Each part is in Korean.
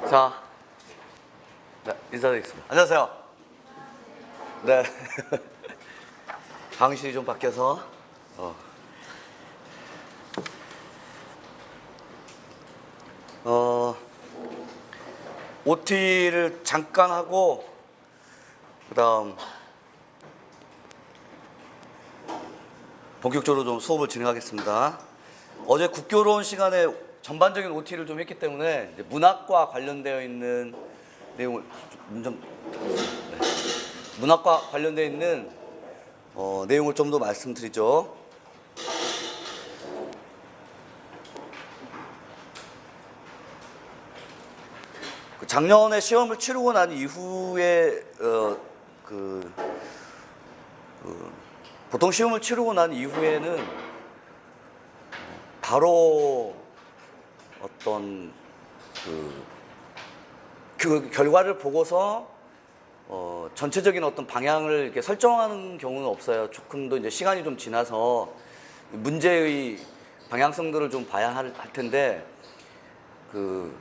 자, 네, 인사드리겠습니다. 안녕하세요. 네. 방실이 좀 바뀌어서 OT를 잠깐 하고 그다음 본격적으로 좀 수업을 진행하겠습니다. 어제 국교론 시간에 전반적인 OT를 좀 했기 때문에 이제 문학과 관련되어 있는 내용을 문학과 관련되어 있는 내용을 좀 더 말씀드리죠. 작년에 시험을 치르고 난 이후에 보통 시험을 치르고 난 이후에는 바로 어떤 그 결과를 보고서 전체적인 어떤 방향을 이렇게 설정하는 경우는 없어요. 조금 더 이제 시간이 좀 지나서 문제의 방향성들을 좀 봐야 할 텐데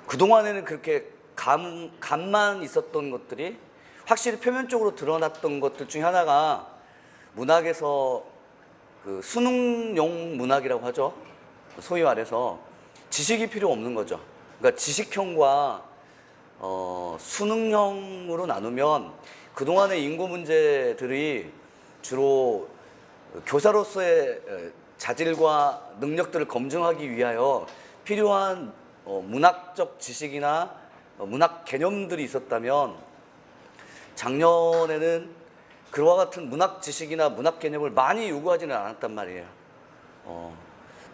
그동안에는 그렇게 감만 있었던 것들이 확실히 표면적으로 드러났던 것들 중에 하나가 문학에서 그 수능용 문학이라고 하죠. 소위 말해서 지식이 필요 없는 거죠. 그러니까 지식형과 수능형으로 나누면 그동안의 인고 문제들이 주로 교사로서의 자질과 능력들을 검증하기 위하여 필요한 문학적 지식이나 문학 개념들이 있었다면 작년에는 그와 같은 문학 지식이나 문학 개념을 많이 요구하지는 않았단 말이에요.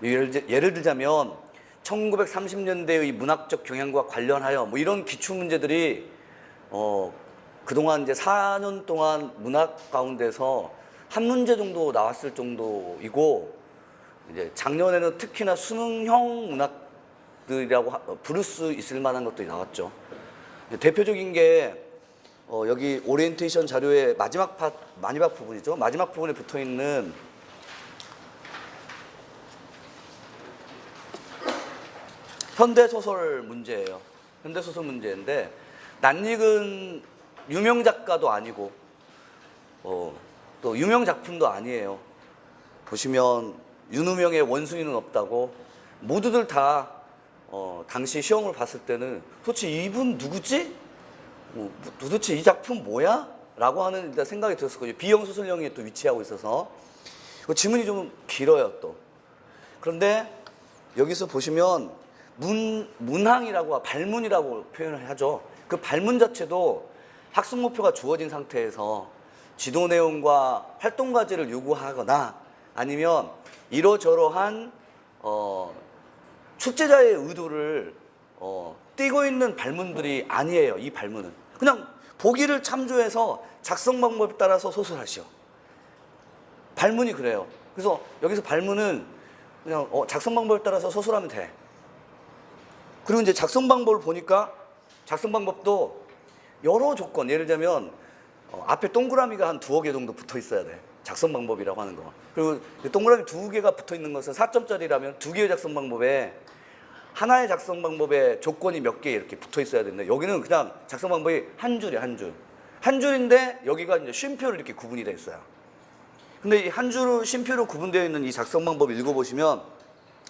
예를 들자면 1930년대의 문학적 경향과 관련하여 뭐 이런 기출 문제들이 그동안 이제 4년 동안 문학 가운데서 한 문제 정도 나왔을 정도이고, 이제 작년에는 특히나 수능형 문학들이라고 부를 수 있을 만한 것들이 나왔죠. 대표적인 게 여기 오리엔테이션 자료의 마지막 부분이죠. 마지막 부분에 붙어 있는 현대소설 문제예요. 현대소설 문제인데, 낯익은 유명 작가도 아니고 또 유명 작품도 아니에요. 보시면 윤우명의 원숭이는 없다고 모두들 다 당시 시험을 봤을 때는 도대체 이분 누구지? 도대체 이 작품 뭐야? 라고 하는 일단 생각이 들었을 거예요. 비영소설형에 또 위치하고 있어서 지문이 좀 길어요 또. 그런데 여기서 보시면 문항이라고 발문이라고 표현을 하죠. 그 발문 자체도 학습 목표가 주어진 상태에서 지도 내용과 활동 과제를 요구하거나 아니면 이러저러한 출제자의 의도를 띄고 있는 발문들이 아니에요. 이 발문은 그냥 보기를 참조해서 작성 방법에 따라서 소설하시오. 발문이 그래요. 그래서 여기서 발문은 그냥 작성 방법에 따라서 소설하면 돼. 그리고 이제 작성 방법을 보니까 작성 방법도 여러 조건, 예를 들자면 앞에 동그라미가 한 2개 정도 붙어 있어야 돼. 작성 방법이라고 하는 거. 그리고 동그라미 2개가 붙어 있는 것은 4점짜리라면 2개의 작성 방법에 하나의 작성 방법에 조건이 몇 개 이렇게 붙어 있어야 되는데, 여기는 그냥 작성 방법이 한 줄이야, 한 줄. 한 줄인데 여기가 이제 쉼표로 이렇게 구분이 되어 있어요. 근데 이 한 줄로 쉼표로 구분되어 있는 이 작성 방법 읽어보시면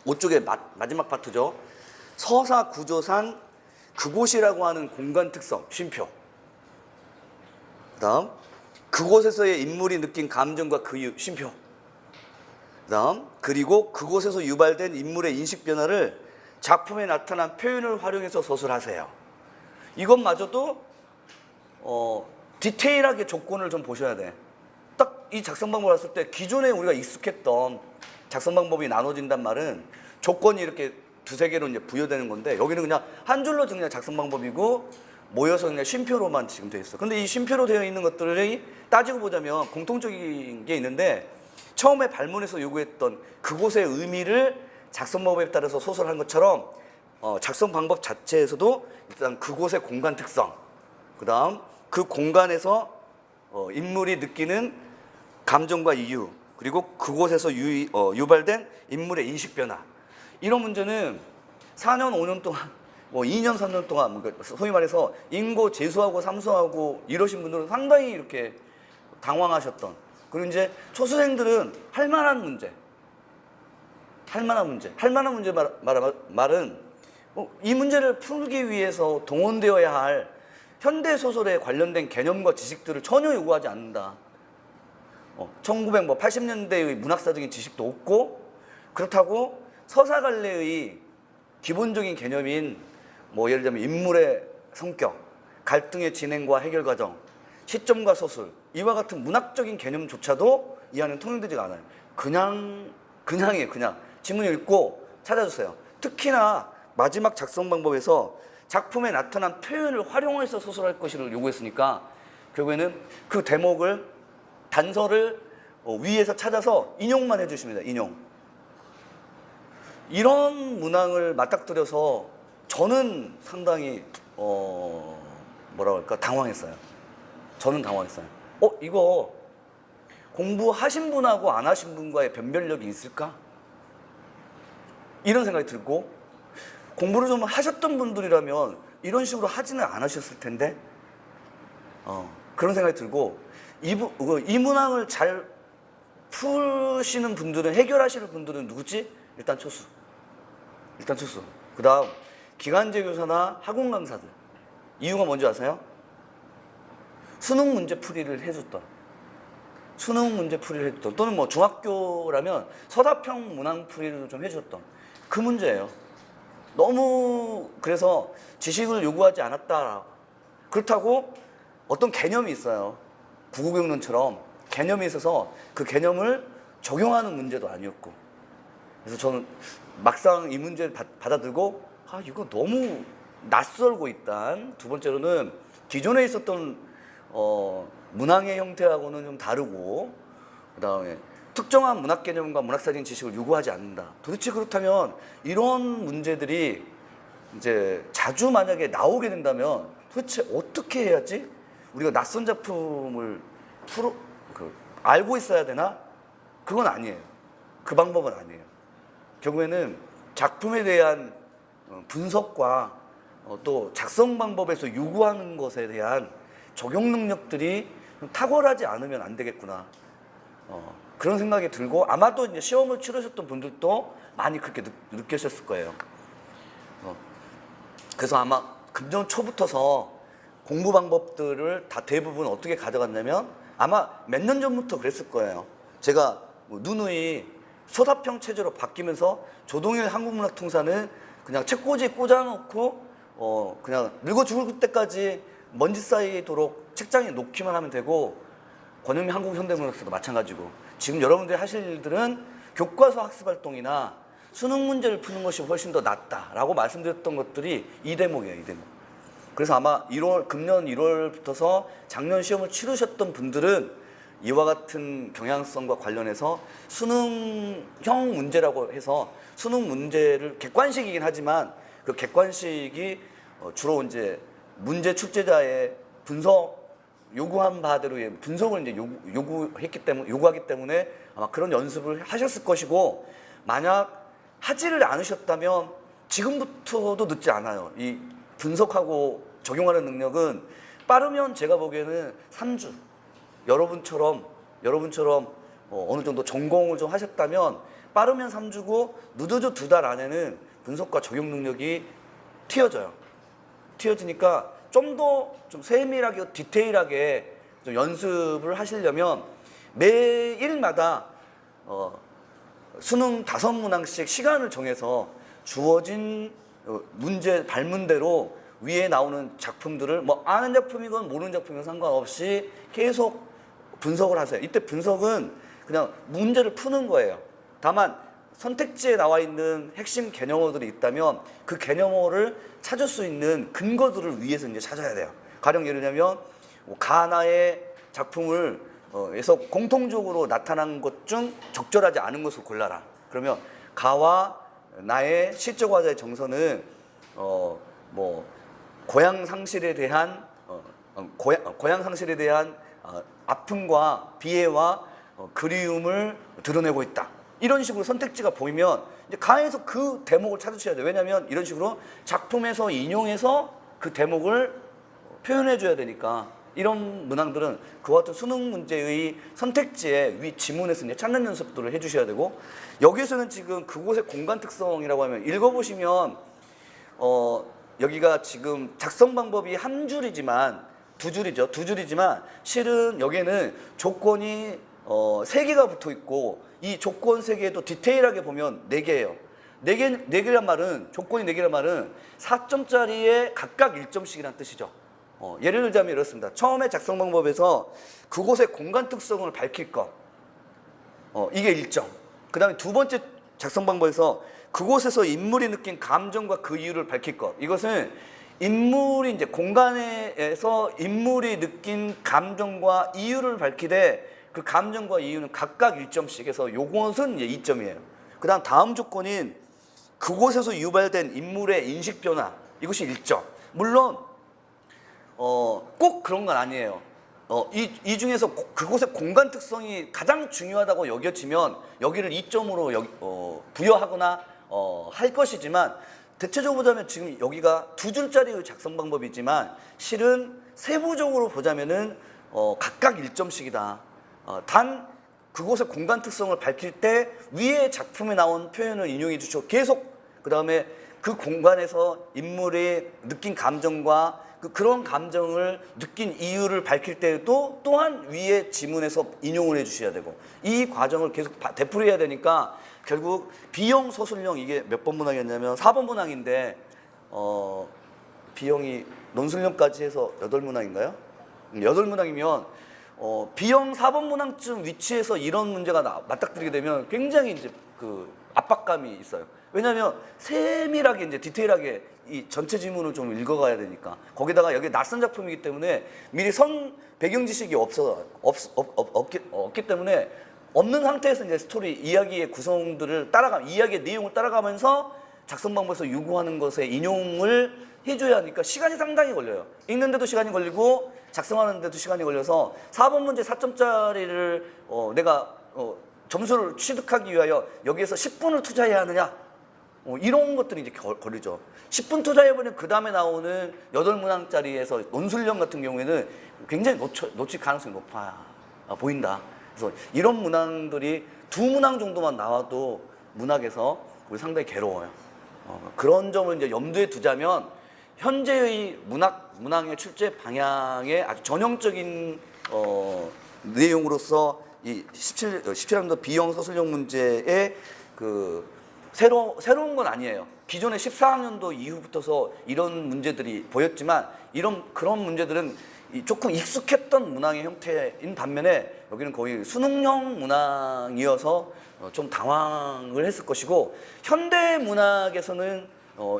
오쪽에 마지막 파트죠. 서사 구조상 그곳이라고 하는 공간 특성, 쉼표. 그다음 그곳에서의 인물이 느낀 감정과 그 이유, 쉼표. 그다음 그리고 그곳에서 유발된 인물의 인식 변화를 작품에 나타난 표현을 활용해서 소설하세요. 이것마저도 디테일하게 조건을 좀 보셔야 돼. 딱 이 작성 방법을 봤을 때 기존에 우리가 익숙했던 작성 방법이 나눠진단 말은 조건이 이렇게 2-3개로 이제 부여되는 건데, 여기는 그냥 한 줄로 그냥 작성 방법이고 모여서 그냥 쉼표로만 지금 되어 있어. 근데 이 쉼표로 되어 있는 것들이 따지고 보자면 공통적인 게 있는데, 처음에 발문에서 요구했던 그곳의 의미를 작성 방법에 따라서 소설한 것처럼 작성 방법 자체에서도 일단 그곳의 공간 특성, 그 다음 그 공간에서 인물이 느끼는 감정과 이유, 그리고 그곳에서 유발된 인물의 인식 변화, 이런 문제는 4년, 5년 동안 뭐 2년 3년 동안 소위 말해서 인고 재수하고 삼수하고 이러신 분들은 상당히 이렇게 당황하셨던. 그리고 이제 초수생들은 할 만한 문제 말은 이 문제를 풀기 위해서 동원되어야 할 현대 소설에 관련된 개념과 지식들을 전혀 요구하지 않는다. 1980년대의 문학사적인 지식도 없고, 그렇다고 서사갈래의 기본적인 개념인 뭐 예를 들면 인물의 성격, 갈등의 진행과 해결 과정, 시점과 서술, 이와 같은 문학적인 개념조차도 이 안에 통용되지가 않아요. 그냥이에요. 그냥 지문 읽고 찾아주세요. 특히나 마지막 작성 방법에서 작품에 나타난 표현을 활용해서 소설할 것을 요구했으니까 결국에는 그 대목을, 단서를 위에서 찾아서 인용만 해주십니다. 인용. 이런 문항을 맞닥뜨려서 저는 상당히 뭐라고 할까, 당황했어요. 저는 당황했어요. 이거 공부하신 분하고 안 하신 분과의 변별력이 있을까? 이런 생각이 들고, 공부를 좀 하셨던 분들이라면 이런 식으로 하지는 않으셨을 텐데, 그런 생각이 들고, 이 문항을 잘 푸시는 분들은, 해결하시는 분들은 누구지? 일단 초수. 그 다음 기간제 교사나 학원 강사들. 이유가 뭔지 아세요? 수능 문제 풀이를 해줬던, 또는 뭐 중학교라면 서답형 문항 풀이를 좀 해줬던 그 문제예요. 너무, 그래서 지식을 요구하지 않았다. 그렇다고 어떤 개념이 있어요. 구구경론처럼 개념이 있어서 그 개념을 적용하는 문제도 아니었고, 그래서 저는 막상 이 문제를 받아들고, 이거 너무 낯설고 있다. 두 번째로는 기존에 있었던 문항의 형태하고는 좀 다르고, 그 다음에 특정한 문학 개념과 문학사진 지식을 요구하지 않는다. 도대체 그렇다면 이런 문제들이 이제 자주 만약에 나오게 된다면 도대체 어떻게 해야지 우리가 낯선 작품을 알고 있어야 되나? 그건 아니에요. 그 방법은 아니에요. 결국에는 작품에 대한 분석과 또 작성 방법에서 요구하는 것에 대한 적용 능력들이 탁월하지 않으면 안 되겠구나. 그런 생각이 들고, 아마도 이제 시험을 치르셨던 분들도 많이 그렇게 느끼셨을 거예요. 그래서 아마 금년 초부터서 공부 방법들을 다 대부분 어떻게 가져갔냐면, 아마 몇 년 전부터 그랬을 거예요. 제가 누누이 서답형 체제로 바뀌면서 조동일 한국문학통사는 그냥 책꽂이에 꽂아놓고 그냥 늙어 죽을 때까지 먼지 쌓이도록 책장에 놓기만 하면 되고, 권영미 한국현대문학사도 마찬가지고, 지금 여러분들이 하실 일들은 교과서 학습활동이나 수능 문제를 푸는 것이 훨씬 더 낫다라고 말씀드렸던 것들이 이 대목이에요. 이 대목. 그래서 아마 금년 1월부터서 작년 시험을 치르셨던 분들은 이와 같은 경향성과 관련해서 수능형 문제라고 해서, 수능 문제를 객관식이긴 하지만 그 객관식이 주로 이제 문제 출제자의 분석, 요구한 바대로의 분석을 이제 요구하기 때문에 아마 그런 연습을 하셨을 것이고, 만약 하지를 않으셨다면 지금부터도 늦지 않아요. 이 분석하고 적용하는 능력은 빠르면 제가 보기에는 3주, 여러분처럼 어느 정도 전공을 좀 하셨다면 빠르면 3주고 늦어도 2달 안에는 분석과 적용 능력이 튀어지니까 좀 더 좀 세밀하게 디테일하게 좀 연습을 하시려면 매일마다 수능 5문항씩 시간을 정해서 주어진 문제 발문대로 위에 나오는 작품들을 뭐 아는 작품이건 모르는 작품이건 상관없이 계속 분석을 하세요. 이때 분석은 그냥 문제를 푸는 거예요. 다만 선택지에 나와 있는 핵심 개념어들이 있다면 그 개념어를 찾을 수 있는 근거들을 위해서 이제 찾아야 돼요. 가령 예를 들면 가나의 작품을 에서 공통적으로 나타난 것 중 적절하지 않은 것을 골라라. 그러면 가와 나의 시적 화자의 정서는 뭐 고향 상실에 대한 아픔과 비애와 그리움을 드러내고 있다. 이런 식으로 선택지가 보이면 이제 가에서 그 대목을 찾으셔야 돼요. 왜냐하면 이런 식으로 작품에서 인용해서 그 대목을 표현해 줘야 되니까 이런 문항들은 그와 같은 수능 문제의 선택지에 위 지문에서 이제 찾는 연습들을 해주셔야 되고 여기에서는 지금 그곳의 공간 특성이라고 하면 읽어보시면 여기가 지금 작성 방법이 한 줄이지만 두 줄이지만 실은 여기에는 조건이 세 개가 붙어 있고 이 조건 세 개도 디테일하게 보면 네 개예요. 네 개란 말은 조건이 네 개란 말은 4점짜리에 각각 1점씩이라는 뜻이죠. 예를 들자면 이렇습니다. 처음에 작성 방법에서 그곳의 공간 특성을 밝힐 것, 이게 1점. 그 다음에 두 번째 작성 방법에서 그곳에서 인물이 느낀 감정과 그 이유를 밝힐 것. 이것은 인물이 이제 공간에서 인물이 느낀 감정과 이유를 밝히되 그 감정과 이유는 각각 1점씩 해서 요것은 이제 2점이에요. 그 다음 조건인 그곳에서 유발된 인물의 인식 변화. 이것이 1점. 물론 꼭 그런 건 아니에요. 이 중에서 그곳의 공간 특성이 가장 중요하다고 여겨지면 여기를 2점으로 부여하거나 할 것이지만 대체적으로 보자면 지금 여기가 두 줄짜리의 작성 방법이지만 실은 세부적으로 보자면은 각각 1점씩이다. 단 그곳의 공간 특성을 밝힐 때 위에 작품에 나온 표현을 인용해 주시고 계속 그 다음에 그 공간에서 인물이 느낀 감정과 그런 감정을 느낀 이유를 밝힐 때도 또한 위에 지문에서 인용을 해주셔야 되고 이 과정을 계속 되풀이해야 되니까 결국 B형 서술형 이게 몇 번 문항이었냐면 4번 문항인데 B형이 논술형까지 해서 8문항인가요? 8문항이면 B형 4번 문항쯤 위치에서 이런 문제가 맞닥뜨리게 되면 굉장히 이제 그 압박감이 있어요. 왜냐하면 세밀하게 이제 디테일하게 이 전체 지문을 좀 읽어가야 되니까 거기다가 여기 낯선 작품이기 때문에 미리 배경 지식이 없기 때문에 없는 상태에서 이제 스토리 이야기의 구성들을 이야기의 내용을 따라가면서 작성 방법에서 요구하는 것에 인용을 해줘야 하니까 시간이 상당히 걸려요. 읽는데도 시간이 걸리고 작성하는데도 시간이 걸려서 4번 문제 4점짜리를 내가 점수를 취득하기 위하여 여기에서 10분을 투자해야 하느냐 이런 것들이 이제 걸리죠. 10분 투자해보면 그 다음에 나오는 8문항짜리에서 논술형 같은 경우에는 굉장히 놓칠 가능성이 높아 보인다. 그래서 이런 문항들이 2문항 정도만 나와도 문학에서 우리 상당히 괴로워요. 그런 점을 이제 염두에 두자면 현재의 문항의 출제 방향의 아주 전형적인 내용으로서 이 17학년도 B형 서술형 문제의 새로운 건 아니에요. 기존의 14학년도 이후부터서 이런 문제들이 보였지만 그런 문제들은 조금 익숙했던 문항의 형태인 반면에 여기는 거의 수능형 문항이어서 좀 당황을 했을 것이고 현대 문학에서는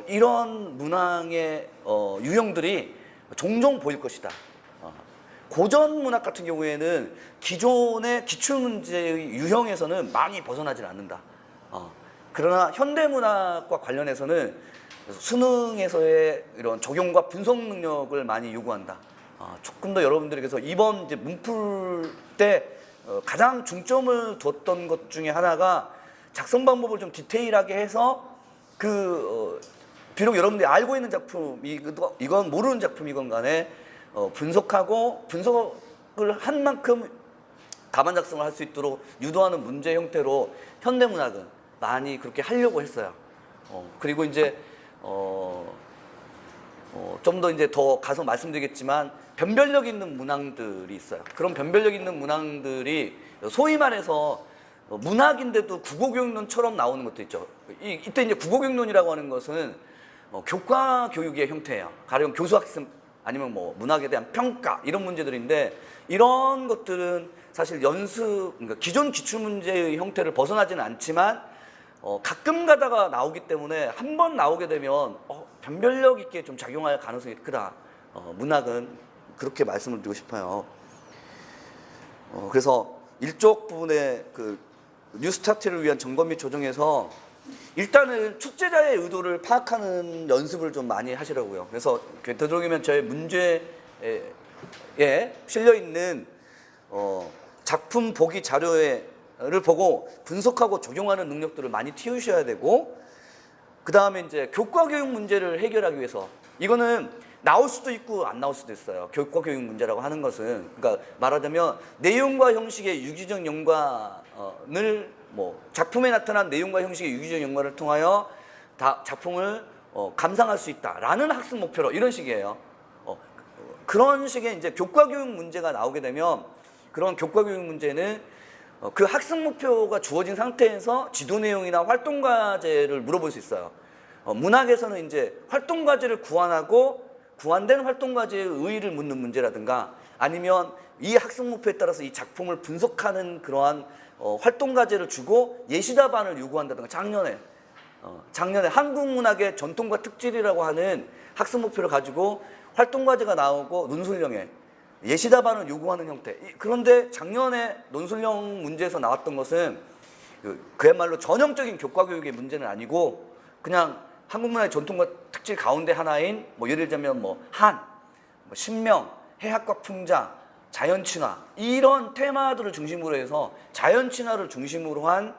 이런 문항의 유형들이 종종 보일 것이다. 고전 문학 같은 경우에는 기존의 기출문제의 유형에서는 많이 벗어나질 않는다. 그러나 현대문학과 관련해서는 수능에서의 이런 적용과 분석 능력을 많이 요구한다. 조금 더 여러분들께서 이번 이제 문풀 때 가장 중점을 뒀던 것 중에 하나가 작성 방법을 좀 디테일하게 해서 비록 여러분들이 알고 있는 작품, 이건 모르는 작품이건 간에 분석을 한 만큼 답안 작성을 할 수 있도록 유도하는 문제 형태로 현대문학은 많이 그렇게 하려고 했어요. 그리고 이제 좀 더 이제 더 가서 말씀드리겠지만 변별력 있는 문항들이 있어요. 그런 변별력 있는 문항들이 소위 말해서 문학인데도 국어교육론처럼 나오는 것도 있죠. 이때 이제 국어교육론이라고 하는 것은 교과 교육의 형태예요. 가령 교수학습 아니면 뭐 문학에 대한 평가 이런 문제들인데 이런 것들은 사실 그러니까 기존 기출문제의 형태를 벗어나지는 않지만 가끔 가다가 나오기 때문에 한 번 나오게 되면 변별력 있게 좀 작용할 가능성이 크다. 문학은 그렇게 말씀을 드리고 싶어요. 그래서 일쪽 부분의 뉴스타트를 위한 점검 및 조정에서 일단은 출제자의 의도를 파악하는 연습을 좀 많이 하시라고요. 그래서 되도록이면 저의 문제에 실려 있는 작품 보기 자료에 보고 분석하고 적용하는 능력들을 많이 키우셔야 되고, 그 다음에 이제 교과 교육 문제를 해결하기 위해서, 이거는 나올 수도 있고 안 나올 수도 있어요. 교과 교육 문제라고 하는 것은, 그러니까 말하자면 내용과 형식의 유기적 연관을, 뭐 작품에 나타난 내용과 형식의 유기적 연관을 통하여 작품을 감상할 수 있다라는 학습 목표로, 이런 식이에요. 그런 식의 이제 교과 교육 문제가 나오게 되면, 그런 교과 교육 문제는 그 학습 목표가 주어진 상태에서 지도 내용이나 활동 과제를 물어볼 수 있어요. 문학에서는 이제 활동 과제를 구안하고 구안된 활동 과제의 의의를 묻는 문제라든가, 아니면 이 학습 목표에 따라서 이 작품을 분석하는 그러한 활동 과제를 주고 예시 답안을 요구한다든가, 작년에 한국 문학의 전통과 특질이라고 하는 학습 목표를 가지고 활동 과제가 나오고 논술형에 예시 답안을 요구하는 형태. 그런데 작년에 논술형 문제에서 나왔던 것은 그야말로 전형적인 교과 교육의 문제는 아니고, 그냥 한국 문화의 전통과 특질 가운데 하나인, 뭐 예를 들자면 뭐 신명, 해학과 풍자, 자연 친화, 이런 테마들을 중심으로 해서 자연 친화를 중심으로 한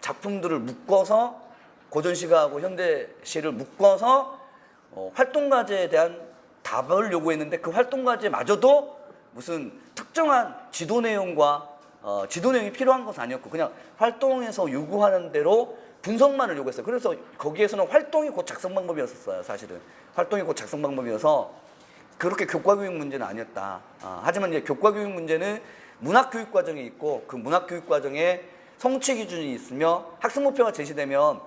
작품들을 묶어서, 고전시가하고 현대시를 묶어서 활동 과제에 대한 답을 요구했는데, 그 활동 과제마저도 무슨 특정한 지도 내용과 지도 내용이 필요한 것은 아니었고, 그냥 활동에서 요구하는 대로 분석만을 요구했어요. 그래서 거기에서는 활동이 곧 작성 방법이었어요. 사실은 활동이 곧 작성 방법이어서 그렇게 교과 교육 문제는 아니었다. 하지만 이제 교과 교육 문제는 문학 교육 과정에 있고, 그 문학 교육 과정에 성취 기준이 있으며 학습 목표가 제시되면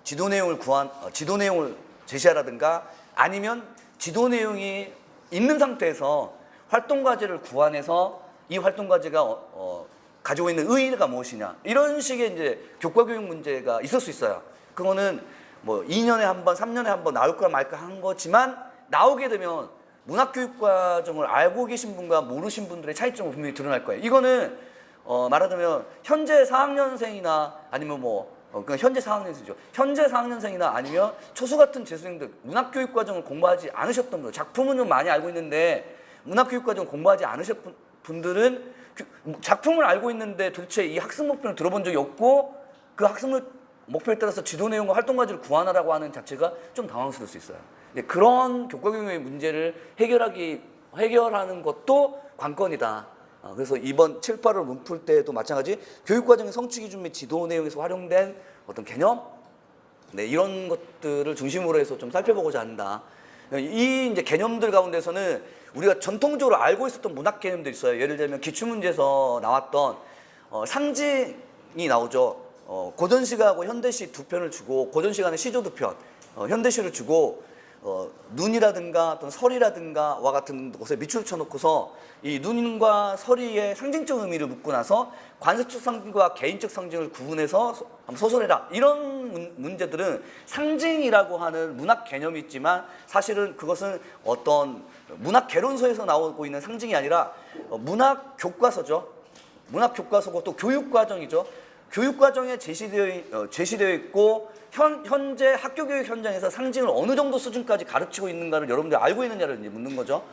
지도 내용을 제시하라든가, 아니면 지도 내용이 있는 상태에서 활동 과제를 구안해서 이 활동 과제가 가지고 있는 의의가 무엇이냐, 이런 식의 이제 교과 교육 문제가 있을 수 있어요. 그거는 뭐 2년에 한 번, 3년에 한 번 나올까 말까 한 거지만, 나오게 되면 문학 교육 과정을 알고 계신 분과 모르신 분들의 차이점이 분명히 드러날 거예요. 이거는 말하자면 현재 4학년생이나 아니면 그러니까 현재 4학년생이죠. 현재 4학년생이나 아니면 초수 같은 재수생들, 문학 교육 과정을 공부하지 않으셨던 분들, 작품은 좀 많이 알고 있는데 문학 교육 과정을 공부하지 않으셨던 분들은 작품을 알고 있는데 도대체 이 학습 목표를 들어본 적이 없고, 그 학습 목표에 따라서 지도 내용과 활동 과제를 구안하라고 하는 자체가 좀 당황스러울 수 있어요. 그런 교과 교육의 문제를 해결하는 것도 관건이다. 그래서 이번 7, 8월 문풀 때도 마찬가지, 교육과정의 성취 기준 및 지도 내용에서 활용된 어떤 개념, 이런 것들을 중심으로 해서 좀 살펴보고자 한다. 이 이제 개념들 가운데서는 우리가 전통적으로 알고 있었던 문학 개념들이 있어요. 예를 들면 기출문제에서 나왔던 상징이 나오죠. 고전시가하고 현대시 두 편을 주고, 고전시가는 시조 두 편, 현대시를 주고, 눈이라든가 어떤 설이라든가 와 같은 곳에 밑줄을 쳐놓고서 이 눈과 설이의 상징적 의미를 묻고 나서 관습적 상징과 개인적 상징을 구분해서 한번 소설해라, 이런 문제들은 상징이라고 하는 문학 개념이 있지만, 사실은 그것은 어떤 문학 개론서에서 나오고 있는 상징이 아니라 문학 교과서죠. 문학 교과서고 또 교육 과정이죠. 교육 과정에 제시되어 있고, 현재 학교 교육 현장에서 상징을 어느 정도 수준까지 가르치고 있는가를 여러분들 알고 있느냐를 이제 묻는 거죠.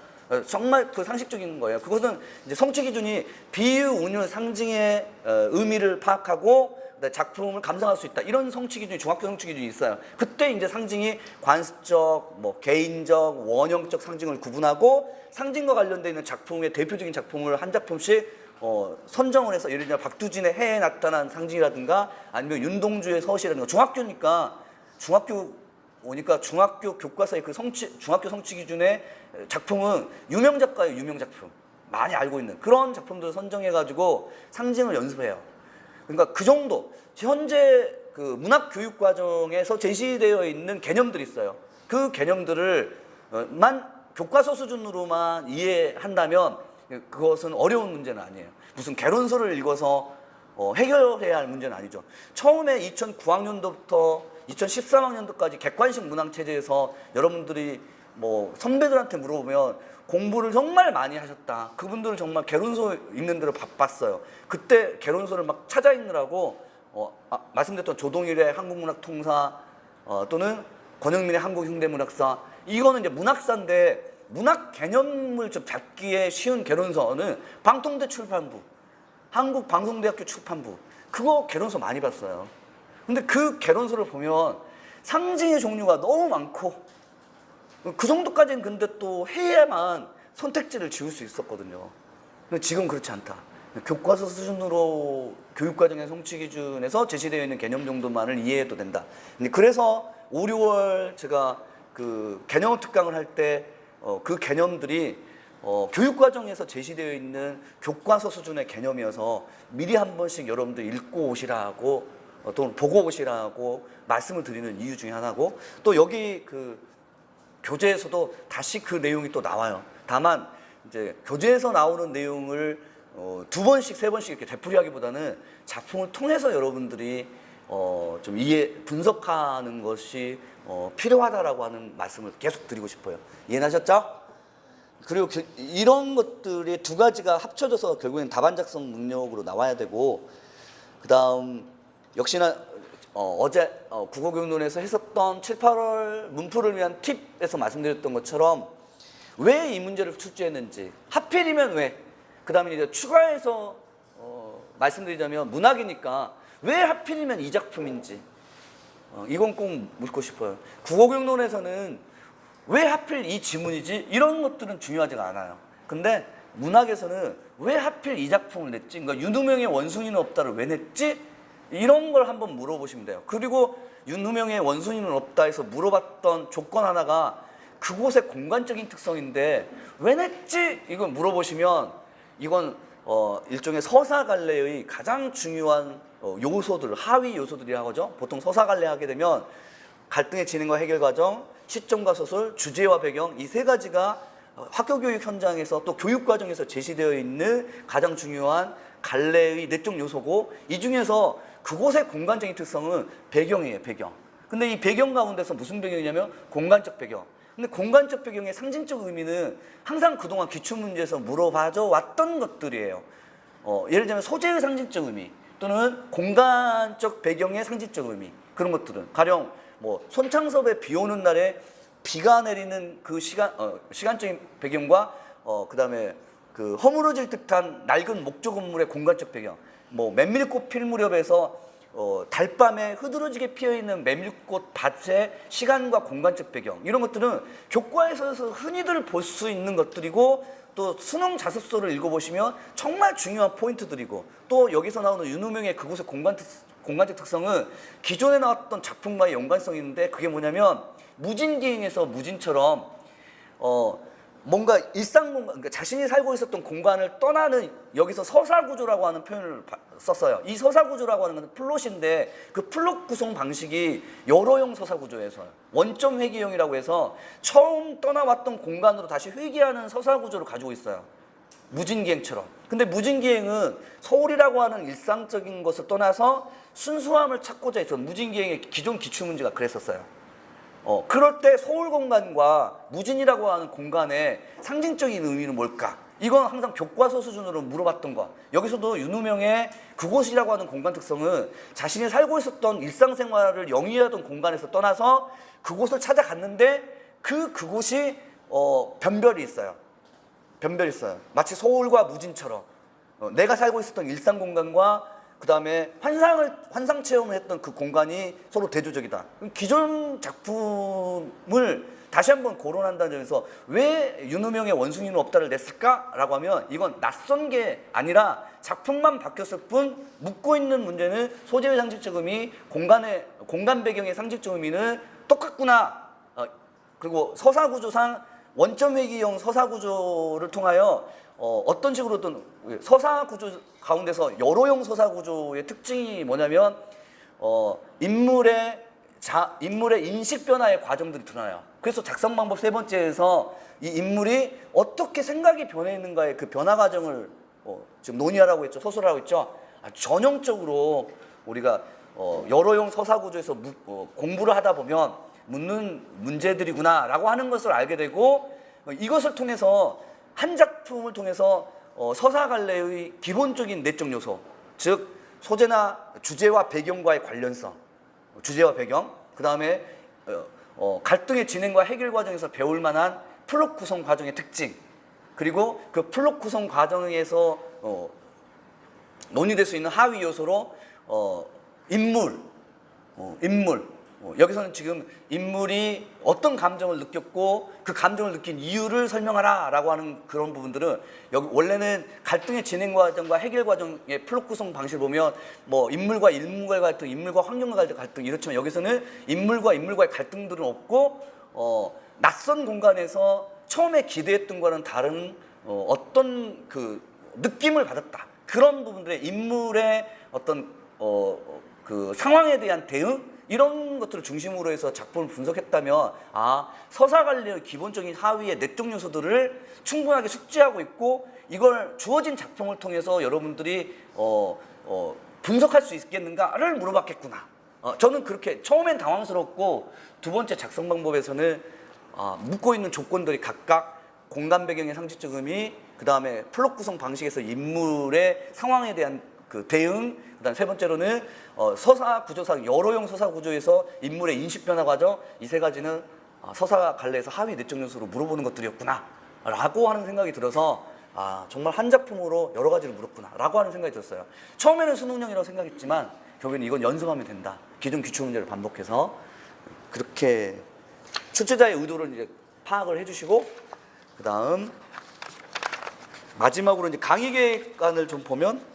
정말 그 상식적인 거예요. 그것은 이제 성취 기준이 비유, 운율, 상징의 의미를 파악하고 작품을 감상할 수 있다, 이런 성취 기준이, 중학교 성취 기준이 있어요. 그때 이제 상징이 관습적, 개인적, 원형적 상징을 구분하고, 상징과 관련되어 있는 작품의 대표적인 작품을 한 작품씩 선정을 해서, 예를 들면 박두진의 해에 나타난 상징이라든가, 아니면 윤동주의 서시라든가, 중학교 교과서의 그 중학교 성취 기준의 작품은 유명 작가의 유명 작품, 많이 알고 있는 그런 작품들을 선정해가지고 상징을 연습해요. 그러니까 그 정도, 현재 그 문학 교육 과정에서 제시되어 있는 개념들이 있어요. 그 개념들을만 교과서 수준으로만 이해한다면 그것은 어려운 문제는 아니에요. 무슨 개론서를 읽어서 해결해야 할 문제는 아니죠. 처음에 2009학년도부터 2013학년도까지 객관식 문항 체제에서 여러분들이 선배들한테 물어보면 공부를 정말 많이 하셨다, 그분들은 정말 개론서 읽는 대로 바빴어요. 그때 개론서를 막 찾아 읽느라고 말씀드렸던 조동일의 한국문학통사 또는 권영민의 한국흉대문학사, 이거는 이제 문학사인데, 문학 개념을 좀 잡기에 쉬운 개론서는 방통대 출판부, 한국방송대학교 출판부, 그거 개론서 많이 봤어요. 근데 그 개론서를 보면 상징의 종류가 너무 많고 그 정도까지는 근데 또 해야만 선택지를 지을 수 있었거든요. 근데 지금 그렇지 않다. 교과서 수준으로 교육과정의 성취 기준에서 제시되어 있는 개념 정도만을 이해해도 된다. 그래서 5, 6월 제가 그 개념 특강을 할 때 그 개념들이 교육과정에서 제시되어 있는 교과서 수준의 개념이어서 미리 한 번씩 여러분들 읽고 오시라고 또는 보고 오시라고 말씀을 드리는 이유 중에 하나고, 또 여기 그 교재에서도 다시 그 내용이 또 나와요. 다만 이제 교재에서 나오는 내용을 두 번씩 세 번씩 이렇게 되풀이하기보다는 작품을 통해서 여러분들이 좀 분석하는 것이 필요하다라고 하는 말씀을 계속 드리고 싶어요. 이해하셨죠? 그리고 이런 것들이 두 가지가 합쳐져서 결국엔 답안 작성 능력으로 나와야 되고, 그 다음 역시나 어제 국어교육론에서 했었던 7, 8월 문풀을 위한 팁에서 말씀드렸던 것처럼 왜 이 문제를 출제했는지, 하필이면 왜, 그 다음에 이제 추가해서 말씀드리자면 문학이니까 왜 하필이면 이 작품인지, 이건 꼭 묻고 싶어요. 국어교육론에서는 왜 하필 이 지문이지? 이런 것들은 중요하지가 않아요. 근데 문학에서는 왜 하필 이 작품을 냈지? 그러니까 윤후명의 원숭이는 없다를 왜 냈지? 이런 걸 한번 물어보시면 돼요. 그리고 윤후명의 원숭이는 없다 해서 물어봤던 조건 하나가 그곳의 공간적인 특성인데 왜 냈지? 이걸 물어보시면 이건 일종의 서사갈래의 가장 중요한 요소들, 하위 요소들이라고 하죠. 보통 서사갈래 하게 되면 갈등의 진행과 해결 과정, 시점과 소설, 주제와 배경, 이 세 가지가 학교교육 현장에서 또 교육과정에서 제시되어 있는 가장 중요한 갈래의 내적 요소고, 이 중에서 그곳의 공간적인 특성은 배경이에요, 배경. 근데 이 배경 가운데서 무슨 배경이냐면 공간적 배경. 근데 공간적 배경의 상징적 의미는 항상 그동안 기출문제에서 물어봐줘 왔던 것들이에요. 예를 들면 소재의 상징적 의미 또는 공간적 배경의 상징적 의미, 그런 것들은 가령 뭐 손창섭의 비 오는 날에 비가 내리는 그 시간적인 배경과 그 다음에 그 허물어질 듯한 낡은 목조 건물의 공간적 배경, 뭐 메밀꽃 필 무렵에서 달밤에 흐드러지게 피어있는 메밀꽃 밭의 시간과 공간적 배경, 이런 것들은 교과에서 흔히들 볼 수 있는 것들이고, 또 수능 자습서를 읽어보시면 정말 중요한 포인트들이고, 또 여기서 나오는 윤후명의 그곳의 공간적 특성은 기존에 나왔던 작품과의 연관성이 있는데, 그게 뭐냐면 무진기행에서 무진처럼 뭔가 일상 공간, 그러니까 자신이 살고 있었던 공간을 떠나는, 여기서 서사구조라고 하는 표현을 썼어요. 이 서사구조라고 하는 건 플롯인데 그 플롯 구성 방식이 여러형 서사구조에서 원점 회귀형이라고 해서 처음 떠나왔던 공간으로 다시 회귀하는 서사구조를 가지고 있어요. 무진기행처럼. 근데 무진기행은 서울이라고 하는 일상적인 것을 떠나서 순수함을 찾고자 해서 무진기행의 기존 기출문제가 그랬었어요. 그럴 때 서울 공간과 무진이라고 하는 공간의 상징적인 의미는 뭘까? 이건 항상 교과서 수준으로 물어봤던 것. 여기서도 윤후명의 그곳이라고 하는 공간 특성은 자신이 살고 있었던 일상생활을 영위하던 공간에서 떠나서 그곳을 찾아갔는데 그곳이 변별이 있어요. 변별이 있어요. 마치 서울과 무진처럼 내가 살고 있었던 일상 공간과 그 다음에 환상 체험을 했던 그 공간이 서로 대조적이다. 기존 작품을 다시 한번 거론한다는 점에서 왜 윤후명의 원숭이는 없다를 냈을까라고 하면 이건 낯선 게 아니라 작품만 바뀌었을 뿐 묻고 있는 문제는 소재의 상징적 의미, 공간 배경의 상징적 의미는 똑같구나. 그리고 서사구조상 원점회귀형 서사구조를 통하여 어떤 식으로든 서사구조 가운데서 여러형 서사구조의 특징이 뭐냐면 인물의 인식 변화의 과정들이 드러나요. 그래서 작성 방법 세 번째에서 이 인물이 어떻게 생각이 변해있는가의 그 변화 과정을 지금 논의하라고 했죠. 서술하라고 했죠. 전형적으로 우리가 여러형 서사구조에서 공부를 하다 보면 묻는 문제들이구나 라고 하는 것을 알게 되고, 이것을 통해서 한 작품을 통해서 서사갈래의 기본적인 내적 요소, 즉 소재나 주제와 배경과의 관련성, 주제와 배경, 그 다음에 갈등의 진행과 해결 과정에서 배울 만한 플롯 구성 과정의 특징, 그리고 그 플롯 구성 과정에서 논의될 수 있는 하위 요소로 인물, 여기서는 지금 인물이 어떤 감정을 느꼈고 그 감정을 느낀 이유를 설명하라 라고 하는 그런 부분들은 여기 원래는 갈등의 진행 과정과 해결 과정의 플롯 구성 방식을 보면 뭐 인물과 인물과의 갈등, 인물과 환경과의 갈등 이렇지만 여기서는 인물과 인물과의 갈등들은 없고 낯선 공간에서 처음에 기대했던 거는 다른 어떤 그 느낌을 받았다. 그런 부분들의 인물의 어떤 그 상황에 대한 대응 이런 것들을 중심으로 해서 작품을 분석했다면 서사 관리의 기본적인 하위의 내적 요소들을 충분하게 숙지하고 있고 이걸 주어진 작품을 통해서 여러분들이 분석할 수 있겠는가를 물어봤겠구나. 저는 그렇게 처음엔 당황스럽고 두 번째 작성 방법에서는 묻고 있는 조건들이 각각 공간 배경의 상징적 의미, 그 다음에 플롯 구성 방식에서 인물의 상황에 대한 그 대응, 그다음 세 번째로는 서사 구조상 여러형 서사 구조에서 인물의 인식 변화 과정 이 세 가지는 서사 갈래에서 하위 내적 요소로 물어보는 것들이었구나라고 하는 생각이 들어서 정말 한 작품으로 여러 가지를 물었구나라고 하는 생각이 들었어요. 처음에는 수능형이라고 생각했지만 결국에는 이건 연습하면 된다. 기존 기출 문제를 반복해서 그렇게 출제자의 의도를 이제 파악을 해주시고 그다음 마지막으로 이제 강의 계획안을 좀 보면.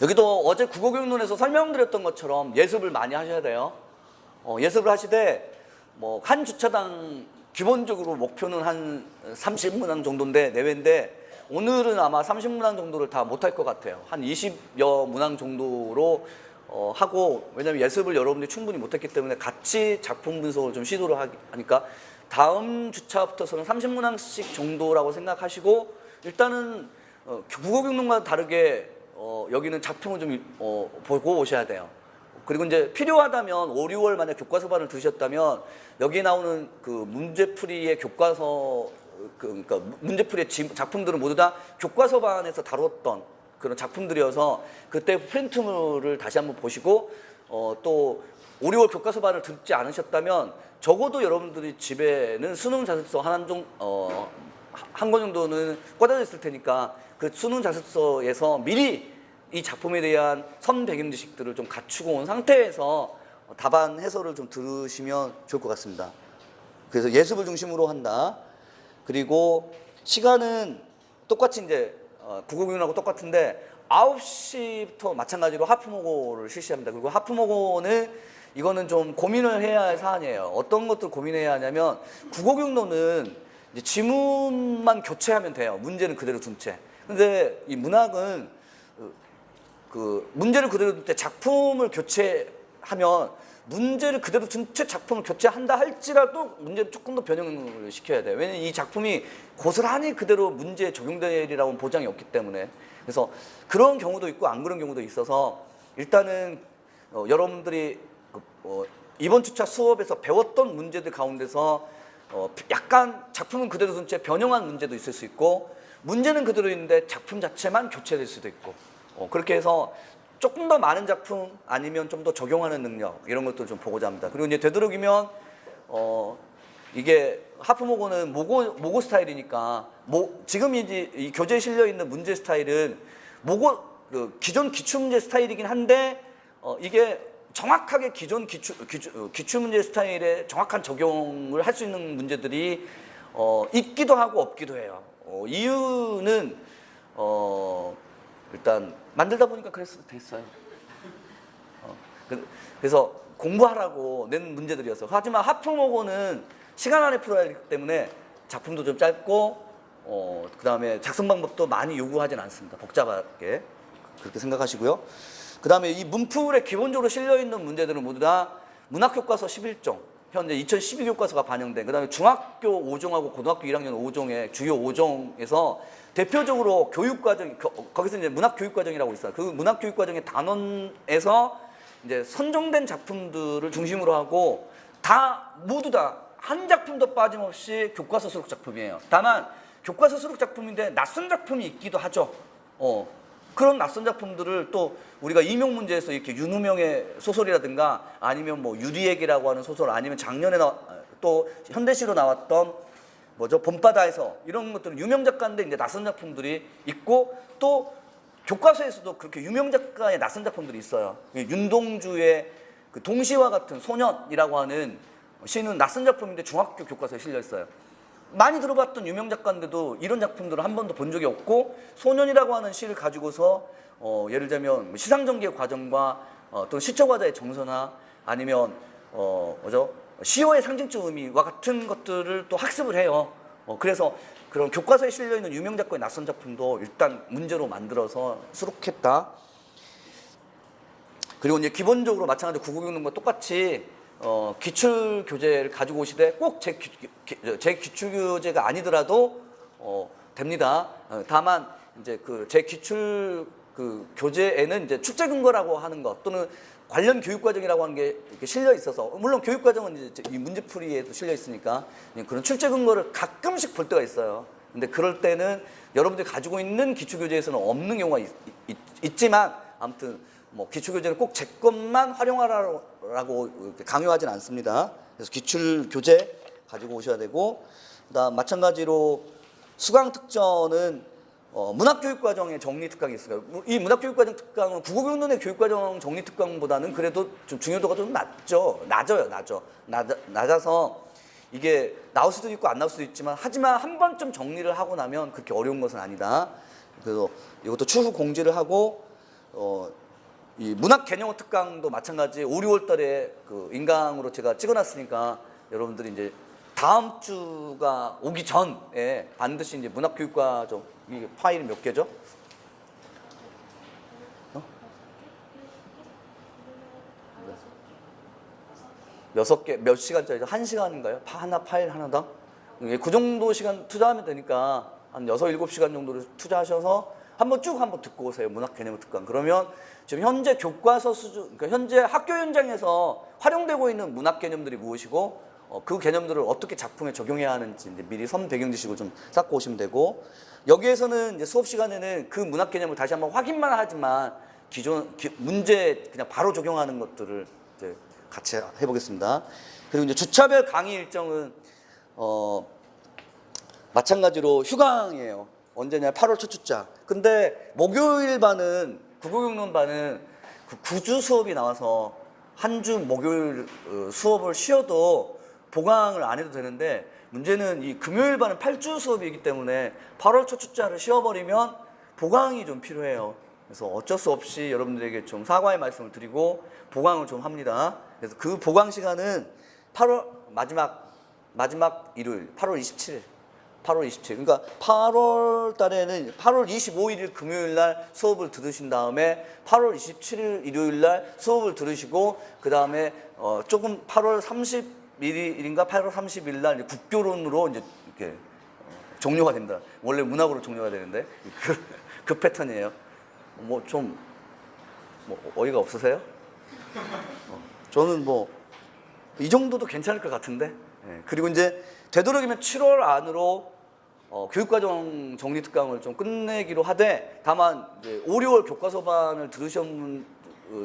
여기도 어제 국어교육론에서 설명드렸던 것처럼 예습을 많이 하셔야 돼요. 예습을 하시되 뭐 한 주차당 기본적으로 목표는 한 30문항 정도인데 내외인데 오늘은 아마 30문항 정도를 다 못할 것 같아요. 한 20여 문항 정도로 하고 왜냐면 예습을 여러분들이 충분히 못했기 때문에 같이 작품 분석을 좀 시도를 하니까 다음 주차부터서는 30문항씩 정도라고 생각하시고 일단은 국어교육론과 다르게 여기는 작품을 좀 보고 오셔야 돼요. 그리고 이제 필요하다면 5, 6월 만에 교과서반을 들으셨다면 여기 나오는 그 문제풀이의 교과서 그러니까 문제풀이의 작품들은 모두 다 교과서반에서 다뤘던 그런 작품들이어서 그때 프린트물을 다시 한번 보시고 또 5, 6월 교과서반을 듣지 않으셨다면 적어도 여러분들이 집에는 수능 자습서 한 권 정도는 꽂아져 있을 테니까 그 수능 자습서에서 미리 이 작품에 대한 선 배경 지식들을 좀 갖추고 온 상태에서 답안 해설을 좀 들으시면 좋을 것 같습니다. 그래서 예습을 중심으로 한다. 그리고 시간은 똑같이 이제 국어교육하고 똑같은데 9시부터 마찬가지로 하프모고를 실시합니다. 그리고 하프모고는 이거는 좀 고민을 해야 할 사안이에요. 어떤 것들 고민해야 하냐면 국어교육론은 이제 지문만 교체하면 돼요. 문제는 그대로 둔 채. 근데 이 문학은 그 문제를 그대로 둔 채 작품을 교체하면 문제를 그대로 둔 채 작품을 교체한다 할지라도 문제를 조금 더 변형을 시켜야 돼요. 왜냐면 이 작품이 고스란히 그대로 문제에 적용되리라고는 보장이 없기 때문에. 그래서 그런 경우도 있고 안 그런 경우도 있어서 일단은 여러분들이 이번 주차 수업에서 배웠던 문제들 가운데서 약간 작품은 그대로 둔 채 변형한 문제도 있을 수 있고 문제는 그대로 있는데 작품 자체만 교체될 수도 있고 그렇게 해서 조금 더 많은 작품 아니면 좀 더 적용하는 능력 이런 것들을 좀 보고자 합니다. 그리고 이제 되도록이면 이게 하프모고는 모고 스타일이니까 지금 이제 이 교재에 실려 있는 문제 스타일은 그 기존 기출문제 스타일이긴 한데 이게 정확하게 기존 기출문제 스타일에 정확한 적용을 할 수 있는 문제들이 있기도 하고 없기도 해요. 이유는 일단 만들다 보니까 그래서 됐어요. 그래서 공부하라고 낸 문제들이었어. 하지만 하프모고는 시간 안에 풀어야 하기 때문에 작품도 좀 짧고 그 다음에 작성 방법도 많이 요구하진 않습니다. 복잡하게 그렇게 생각하시고요. 그 다음에 이 문풀에 기본적으로 실려있는 문제들은 모두 다 문학교과서 11종 현재 2012 교과서가 반영된 그 다음에 중학교 5종하고 고등학교 1학년 5종의 주요 5종에서 대표적으로 교육과정 거기서 이제 문학교육과정이라고 있어요. 그 문학교육과정의 단원에서 이제 선정된 작품들을 중심으로 하고 모두 다 한 작품도 빠짐없이 교과서 수록 작품이에요. 다만 교과서 수록 작품인데 낯선 작품이 있기도 하죠. 그런 낯선 작품들을 또 우리가 임용 문제에서 이렇게 윤우명의 소설이라든가 아니면 뭐 유리액이라고 하는 소설 아니면 작년에 또 현대시로 나왔던 뭐죠? 봄바다에서 이런 것들은 유명 작가인데 이제 낯선 작품들이 있고 또 교과서에서도 그렇게 유명 작가의 낯선 작품들이 있어요. 윤동주의 그 동시와 같은 소년이라고 하는 시는 낯선 작품인데 중학교 교과서에 실려 있어요. 많이 들어봤던 유명 작가인데도 이런 작품들을 한 번도 본 적이 없고 소년이라고 하는 시를 가지고서 예를 들면 시상전개 과정과 또는 시초과자의 정서나 아니면 뭐죠? 시호의 상징적 의미와 같은 것들을 또 학습을 해요. 그래서 그런 교과서에 실려 있는 유명 작가의 낯선 작품도 일단 문제로 만들어서 수록했다. 그리고 이제 기본적으로 마찬가지로 국어교육과 똑같이 기출 교재를 가지고 오시되 꼭 제 기출 교재가 아니더라도 됩니다. 다만 이제 그 제 기출 그 교재에는 이제 출제 근거라고 하는 것 또는 관련 교육 과정이라고 하는 게 이렇게 실려 있어서 물론 교육 과정은 이제 이 문제풀이에도 실려 있으니까 그런 출제 근거를 가끔씩 볼 때가 있어요. 근데 그럴 때는 여러분들이 가지고 있는 기출 교재에서는 없는 경우가 있지만 아무튼 뭐 기출 교재는 꼭 제 것만 활용하라고 강요하진 않습니다. 그래서 기출 교재 가지고 오셔야 되고 그다음 마찬가지로 수강 특전은 문학교육과정의 정리특강이 있어요. 이 문학교육과정 특강은 국어교육론의 교육과정 정리특강보다는 그래도 좀 중요도가 좀 낮아서 이게 나올 수도 있고 안 나올 수도 있지만 하지만 한 번쯤 정리를 하고 나면 그렇게 어려운 것은 아니다. 그래서 이것도 추후 공지를 하고 이 문학개념어 특강도 마찬가지 5, 6월 달에 그 인강으로 제가 찍어놨으니까 여러분들이 이제 다음 주가 오기 전에 반드시 이제 문학교육과정 이 파일이 몇 개죠? 6개, 몇 시간짜리죠? 1시간인가요? 하나 파일 하나당? 그 정도 시간 투자하면 되니까 한 6, 7시간 정도를 투자하셔서 한번 듣고 오세요. 문학개념어 특강. 그러면 지금 현재 교과서 수준, 그러니까 현재 학교 현장에서 활용되고 있는 문학 개념들이 무엇이고 그 개념들을 어떻게 작품에 적용해야 하는지 이제 미리 선 배경 지식을 좀 쌓고 오시면 되고 여기에서는 이제 수업 시간에는 그 문학 개념을 다시 한번 확인만 하지만 문제 그냥 바로 적용하는 것들을 이제 같이 해보겠습니다. 그리고 이제 주차별 강의 일정은 마찬가지로 휴강이에요. 언제냐? 8월 첫 주자. 근데 목요일 반은 국어교육론 반은 그 9주 수업이 나와서 한 주 목요일 수업을 쉬어도 보강을 안 해도 되는데 문제는 이 금요일 반은 8주 수업이기 때문에 8월 첫 주자를 쉬어버리면 보강이 좀 필요해요. 그래서 어쩔 수 없이 여러분들에게 좀 사과의 말씀을 드리고 보강을 좀 합니다. 그래서 그 보강 시간은 8월 마지막 일요일 8월 27일. 그러니까 8월 달에는 8월 25일 금요일 날 수업을 들으신 다음에 8월 27일 일요일 날 수업을 들으시고 그 다음에 조금 8월 31일인가 8월 30일 날 국교론으로 이제 이렇게 종료가 됩니다. 원래 문학으로 종료가 되는데 그 패턴이에요. 뭐 좀 어이가 없으세요? 저는 뭐 이 정도도 괜찮을 것 같은데. 그리고 이제 되도록이면 7월 안으로 교육과정 정리특강을 좀 끝내기로 하되 다만 이제 5, 6월 교과서반을 들으신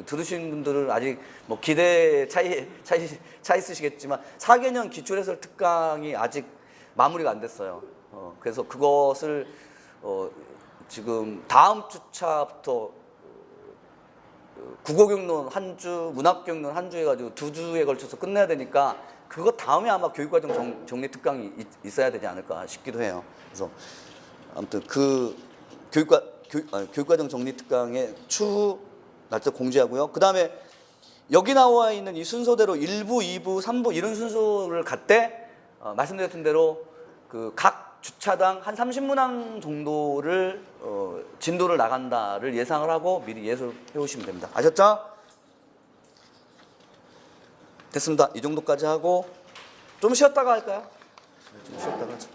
분들은 아직 뭐 기대 차이 있으시겠지만 4개년 기출해설 특강이 아직 마무리가 안 됐어요. 그래서 그것을 지금 다음 주차부터 국어교육론 한 주, 문학교육론 한 주 해가지고 2주에 걸쳐서 끝내야 되니까 그거 다음에 아마 교육과정 정리특강이 있어야 되지 않을까 싶기도 해요. 그래서 아무튼 그 교육과정 정리특강의 추후 날짜 공지하고요. 그 다음에 여기 나와 있는 이 순서대로 1부, 2부, 3부 이런 순서를 갖되 말씀드렸던 대로 그 각 주차당 한 30문항 정도를 진도를 나간다를 예상을 하고 미리 예술해 오시면 됩니다. 아셨죠? 됐습니다. 이 정도까지 하고 좀 쉬었다가 할까요? 좀 쉬었다가 하죠.